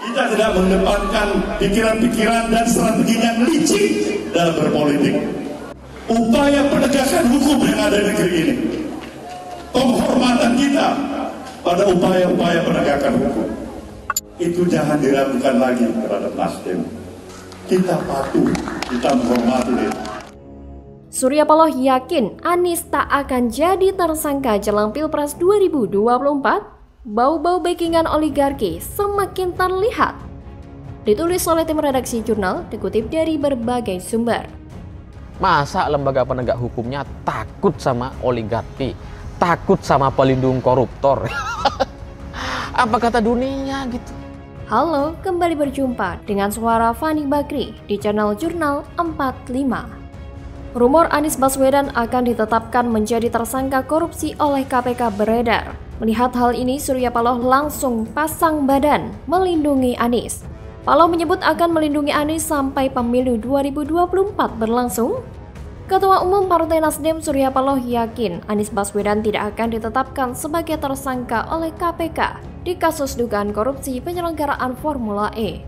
Kita tidak mengedepankan pikiran-pikiran dan strateginya licik dalam berpolitik. Upaya penegakan hukum yang ada di negeri ini, penghormatan kita pada upaya-upaya penegakan hukum, itu jangan diragukan lagi terhadap Nasdem. Kita patuh, kita menghormati. Surya Paloh yakin Anies tak akan jadi tersangka jelang Pilpres 2024. Bau-bau backingan oligarki semakin terlihat. Ditulis oleh tim redaksi jurnal, dikutip dari berbagai sumber. Masa lembaga penegak hukumnya takut sama oligarki, takut sama pelindung koruptor? Apa kata dunia gitu? Halo, kembali berjumpa dengan suara Fani Bakri di channel Jurnal 45. Rumor Anies Baswedan akan ditetapkan menjadi tersangka korupsi oleh KPK beredar. Melihat hal ini, Surya Paloh langsung pasang badan melindungi Anies. Paloh menyebut akan melindungi Anies sampai pemilu 2024 berlangsung. Ketua Umum Partai Nasdem Surya Paloh yakin Anies Baswedan tidak akan ditetapkan sebagai tersangka oleh KPK di kasus dugaan korupsi penyelenggaraan Formula E.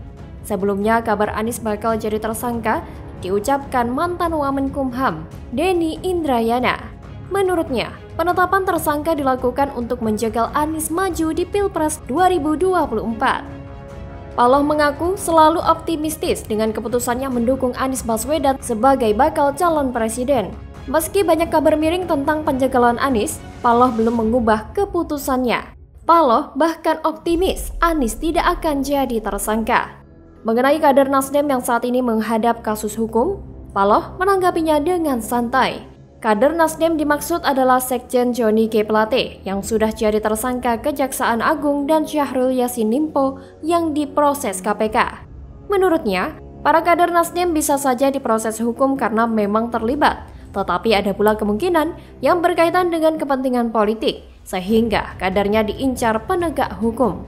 Sebelumnya, kabar Anies bakal jadi tersangka diucapkan mantan Wamenkumham, Denny Indrayana. Menurutnya, penetapan tersangka dilakukan untuk menjegal Anies maju di Pilpres 2024. Paloh mengaku selalu optimistis dengan keputusannya mendukung Anies Baswedan sebagai bakal calon presiden. Meski banyak kabar miring tentang penjagalan Anies, Paloh belum mengubah keputusannya. Paloh bahkan optimis Anies tidak akan jadi tersangka. Mengenai kader Nasdem yang saat ini menghadap kasus hukum, Paloh menanggapinya dengan santai. Kader Nasdem dimaksud adalah Sekjen Johnny G. Plate yang sudah jadi tersangka Kejaksaan Agung dan Syahrul Yassin Limpo yang diproses KPK. Menurutnya, para kader Nasdem bisa saja diproses hukum karena memang terlibat, tetapi ada pula kemungkinan yang berkaitan dengan kepentingan politik, sehingga kadernya diincar penegak hukum.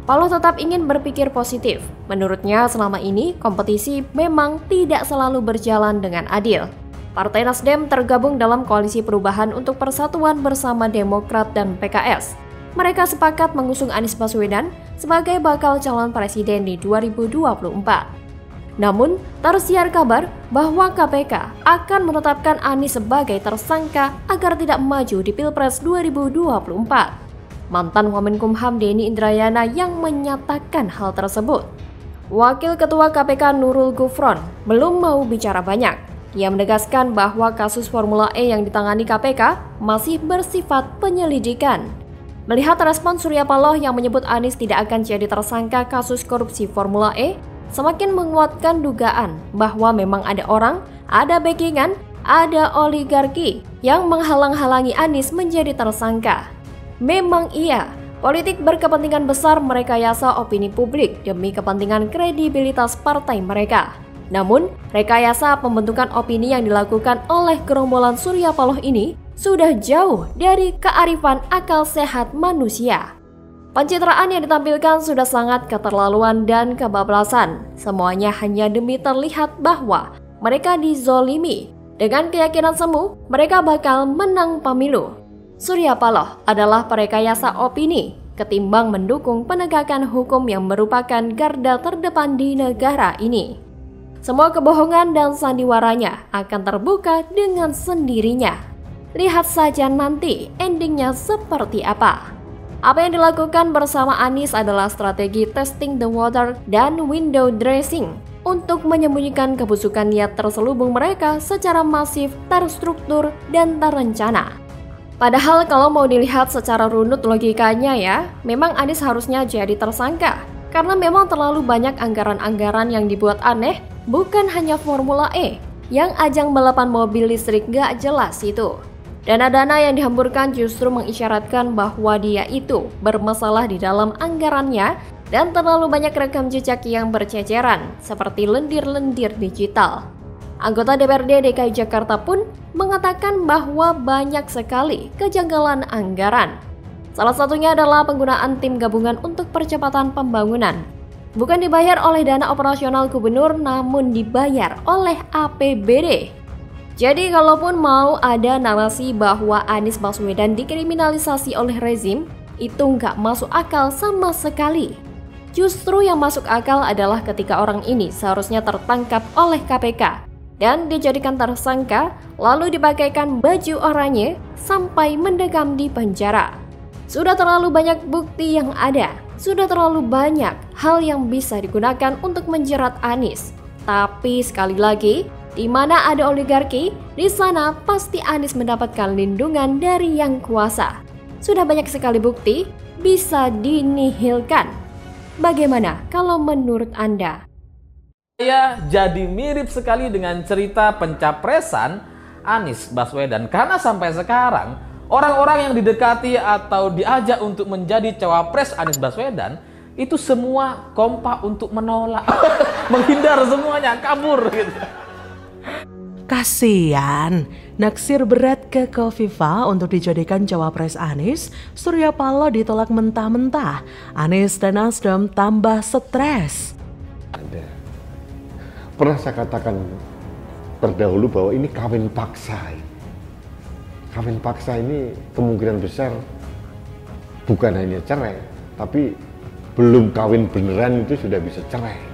Paloh tetap ingin berpikir positif. Menurutnya selama ini kompetisi memang tidak selalu berjalan dengan adil. Partai Nasdem tergabung dalam koalisi perubahan untuk persatuan bersama Demokrat dan PKS. Mereka sepakat mengusung Anies Baswedan sebagai bakal calon presiden di 2024. Namun, tersiar kabar bahwa KPK akan menetapkan Anies sebagai tersangka agar tidak maju di Pilpres 2024. Mantan Wamenkumham Denny Indrayana yang menyatakan hal tersebut. Wakil Ketua KPK Nurul Gufron belum mau bicara banyak. Ia menegaskan bahwa kasus Formula E yang ditangani KPK masih bersifat penyelidikan. Melihat respon Surya Paloh yang menyebut Anies tidak akan jadi tersangka kasus korupsi Formula E, semakin menguatkan dugaan bahwa memang ada orang, ada backingan, ada oligarki yang menghalang-halangi Anies menjadi tersangka. Memang iya, politik berkepentingan besar merekayasa opini publik demi kepentingan kredibilitas partai mereka. Namun, rekayasa pembentukan opini yang dilakukan oleh gerombolan Surya Paloh ini sudah jauh dari kearifan akal sehat manusia. Pencitraan yang ditampilkan sudah sangat keterlaluan dan kebablasan. Semuanya hanya demi terlihat bahwa mereka dizolimi. Dengan keyakinan semu, mereka bakal menang pemilu. Surya Paloh adalah perekayasa opini ketimbang mendukung penegakan hukum yang merupakan garda terdepan di negara ini. Semua kebohongan dan sandiwaranya akan terbuka dengan sendirinya. Lihat saja nanti endingnya seperti apa. Apa yang dilakukan bersama Anies adalah strategi testing the water dan window dressing untuk menyembunyikan kebusukan niat terselubung mereka secara masif, terstruktur, dan terencana. Padahal kalau mau dilihat secara runut logikanya ya, memang Anies harusnya jadi tersangka. Karena memang terlalu banyak anggaran-anggaran yang dibuat aneh. Bukan hanya Formula E, yang ajang balapan mobil listrik gak jelas itu. Dana-dana yang dihamburkan justru mengisyaratkan bahwa dia itu bermasalah di dalam anggarannya dan terlalu banyak rekam jejak yang berceceran, seperti lendir-lendir digital. Anggota DPRD DKI Jakarta pun mengatakan bahwa banyak sekali kejanggalan anggaran. Salah satunya adalah penggunaan tim gabungan untuk percepatan pembangunan. Bukan dibayar oleh dana operasional gubernur, namun dibayar oleh APBD. Jadi kalaupun mau ada narasi bahwa Anies Baswedan dikriminalisasi oleh rezim, itu nggak masuk akal sama sekali. Justru yang masuk akal adalah ketika orang ini seharusnya tertangkap oleh KPK dan dijadikan tersangka, lalu dipakaikan baju oranye sampai mendekam di penjara. Sudah terlalu banyak bukti yang ada, sudah terlalu banyak hal yang bisa digunakan untuk menjerat Anies. Tapi sekali lagi, di mana ada oligarki, di sana pasti Anies mendapatkan lindungan dari yang kuasa. Sudah banyak sekali bukti bisa dinihilkan. Bagaimana kalau menurut Anda? Saya jadi mirip sekali dengan cerita pencapresan Anies Baswedan karena sampai sekarang orang-orang yang didekati atau diajak untuk menjadi cawapres Anies Baswedan itu semua kompak untuk menolak, menghindar semuanya, kabur gitu. Kasian, naksir berat ke Khofifah untuk dijadikan cawapres Anies, Surya Paloh ditolak mentah-mentah. Anies dan Nasdem tambah stres. Ada. Pernah saya katakan terdahulu bahwa ini kawin paksa. Kawin paksa ini kemungkinan besar bukan hanya cerai, tapi belum kawin beneran itu sudah bisa cerai.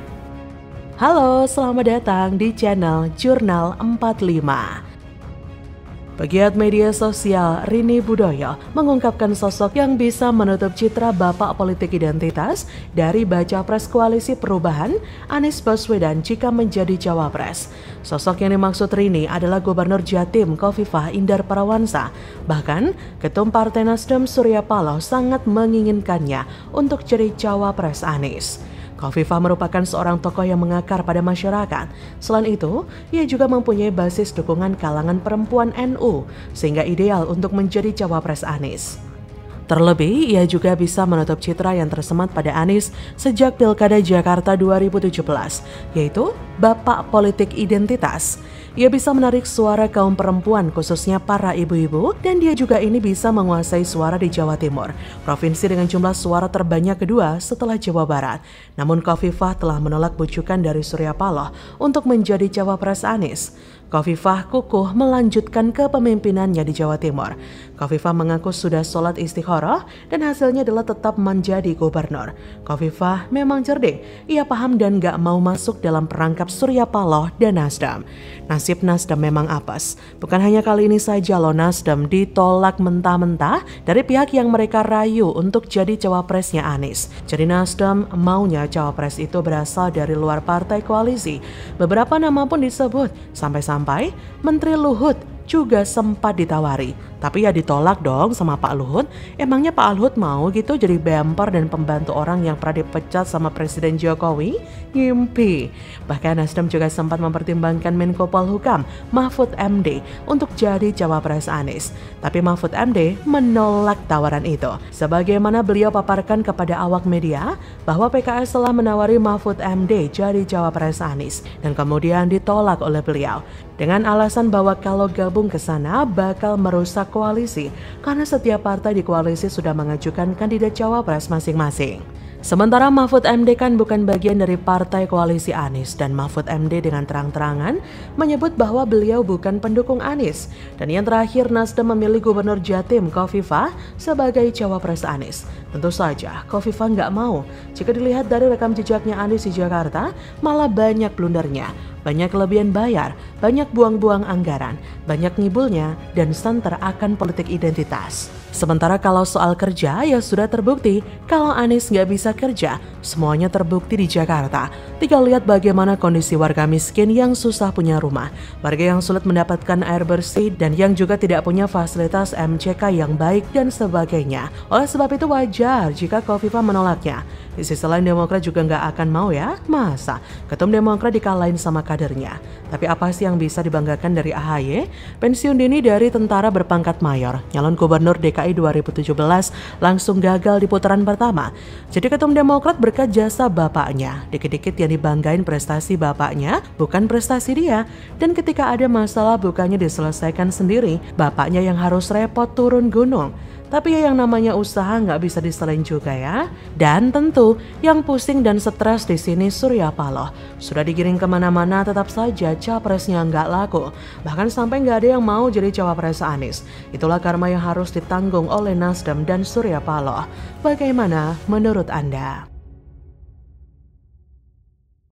Halo, selamat datang di channel Jurnal 45. Pegiat media sosial Rini Budoyo mengungkapkan sosok yang bisa menutup citra bapak politik identitas dari baca pres koalisi perubahan Anies Baswedan jika menjadi cawapres. Sosok yang dimaksud Rini adalah Gubernur Jatim Khofifah Indar Parawansa. Bahkan, Ketum Partai Nasdem Surya Paloh sangat menginginkannya untuk jadi cawapres Anies. Khofifah merupakan seorang tokoh yang mengakar pada masyarakat. Selain itu, ia juga mempunyai basis dukungan kalangan perempuan NU, sehingga ideal untuk menjadi cawapres Anies. Terlebih, ia juga bisa menutup citra yang tersemat pada Anies sejak Pilkada Jakarta 2017, yaitu Bapak Politik Identitas. Ia bisa menarik suara kaum perempuan, khususnya para ibu-ibu, dan dia juga ini bisa menguasai suara di Jawa Timur, provinsi dengan jumlah suara terbanyak kedua setelah Jawa Barat. Namun Khofifah telah menolak bujukan dari Surya Paloh untuk menjadi cawapres Anies. Khofifah kukuh melanjutkan kepemimpinannya di Jawa Timur. Khofifah mengaku sudah sholat istikharah dan hasilnya adalah tetap menjadi gubernur. Khofifah memang cerdik, ia paham dan gak mau masuk dalam perangkap Surya Paloh dan Nasdem. Nasib Nasdem memang apes. Bukan hanya kali ini saja loh Nasdem ditolak mentah-mentah dari pihak yang mereka rayu untuk jadi cawapresnya Anies. Jadi Nasdem maunya cawapres itu berasal dari luar partai koalisi. Beberapa nama pun disebut, sampai Menteri Luhut juga sempat ditawari, tapi ya ditolak dong sama Pak Luhut. Emangnya Pak Luhut mau gitu jadi bemper dan pembantu orang yang pernah dipecat sama Presiden Jokowi? Ngimpi. Bahkan Nasdem juga sempat mempertimbangkan Menko Polhukam Mahfud MD untuk jadi cawapres Anies. Tapi Mahfud MD menolak tawaran itu. Sebagaimana beliau paparkan kepada awak media bahwa PKS telah menawari Mahfud MD jadi cawapres Anies dan kemudian ditolak oleh beliau dengan alasan bahwa kalau gabung ke sana bakal merusak koalisi karena setiap partai di koalisi sudah mengajukan kandidat cawapres masing-masing. Sementara Mahfud MD kan bukan bagian dari partai koalisi Anies dan Mahfud MD dengan terang-terangan menyebut bahwa beliau bukan pendukung Anies. Dan yang terakhir Nasdem memilih Gubernur Jatim Khofifah sebagai cawapres Anies. Tentu saja Khofifah nggak mau. Jika dilihat dari rekam jejaknya Anies di Jakarta malah banyak blundernya. Banyak kelebihan bayar, banyak buang-buang anggaran, banyak ngibulnya, dan santer akan politik identitas. Sementara kalau soal kerja ya sudah terbukti kalau Anies nggak bisa kerja, semuanya terbukti di Jakarta. Tinggal lihat bagaimana kondisi warga miskin yang susah punya rumah, warga yang sulit mendapatkan air bersih, dan yang juga tidak punya fasilitas MCK yang baik dan sebagainya. Oleh sebab itu wajar jika Khofifah menolaknya. Di sisi lain Demokrat juga nggak akan mau ya, masa Ketum Demokrat dikalahin sama kadernya. Tapi apa sih yang bisa dibanggakan dari AHY? Pensiun dini dari tentara berpangkat mayor, nyalon gubernur DKI 2017 langsung gagal di putaran pertama. Jadi Ketum Demokrat berkat jasa bapaknya. Dikit-dikit yang dibanggain prestasi bapaknya, bukan prestasi dia. Dan ketika ada masalah bukannya diselesaikan sendiri, bapaknya yang harus repot turun gunung. Tapi ya yang namanya usaha nggak bisa diselain juga ya. Dan tentu yang pusing dan stres di sini Surya Paloh. Sudah digiring kemana-mana tetap saja capresnya nggak laku. Bahkan sampai nggak ada yang mau jadi cawapres Anies. Itulah karma yang harus ditanggung oleh Nasdem dan Surya Paloh. Bagaimana menurut Anda?